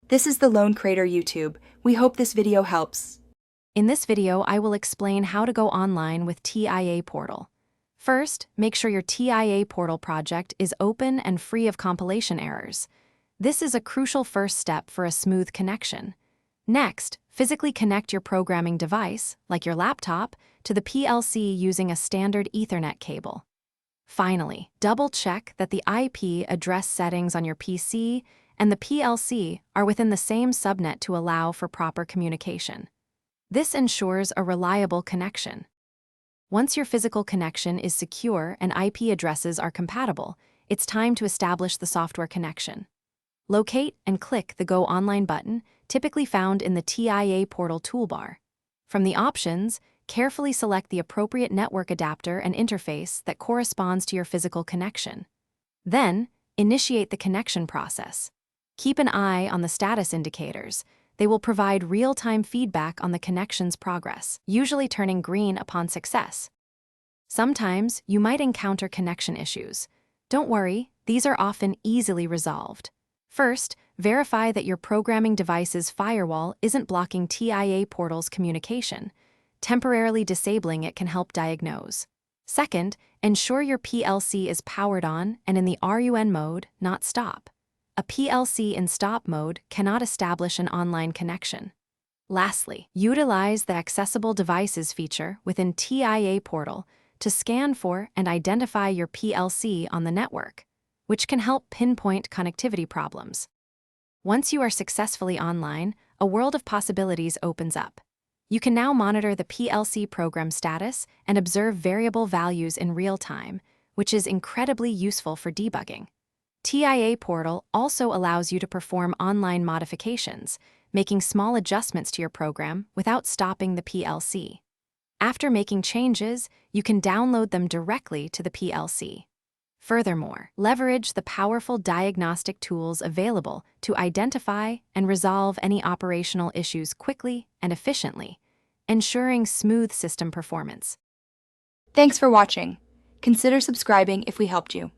This is the Lone Crater YouTube. We hope this video helps. In this video, I will explain how to go online with TIA Portal. First, make sure your TIA Portal project is open and free of compilation errors. This is a crucial first step for a smooth connection. Next, physically connect your programming device, like your laptop, to the PLC using a standard Ethernet cable. Finally, double-check that the IP address settings on your PC and the PLC are within the same subnet to allow for proper communication. This ensures a reliable connection. Once your physical connection is secure and IP addresses are compatible, it's time to establish the software connection. Locate and click the Go Online button, typically found in the TIA Portal toolbar. From the options, carefully select the appropriate network adapter and interface that corresponds to your physical connection. Then, initiate the connection process. Keep an eye on the status indicators. They will provide real-time feedback on the connection's progress, usually turning green upon success. Sometimes, you might encounter connection issues. Don't worry, these are often easily resolved. First, verify that your programming device's firewall isn't blocking TIA Portal's communication. Temporarily disabling it can help diagnose. Second, ensure your PLC is powered on and in the RUN mode, not stop. A PLC in stop mode cannot establish an online connection. Lastly, utilize the Accessible Devices feature within TIA Portal to scan for and identify your PLC on the network, which can help pinpoint connectivity problems. Once you are successfully online, a world of possibilities opens up. You can now monitor the PLC program status and observe variable values in real time, which is incredibly useful for debugging. TIA Portal also allows you to perform online modifications, making small adjustments to your program without stopping the PLC. After making changes, you can download them directly to the PLC. Furthermore, leverage the powerful diagnostic tools available to identify and resolve any operational issues quickly and efficiently, ensuring smooth system performance. Thanks for watching. Consider subscribing if we helped you.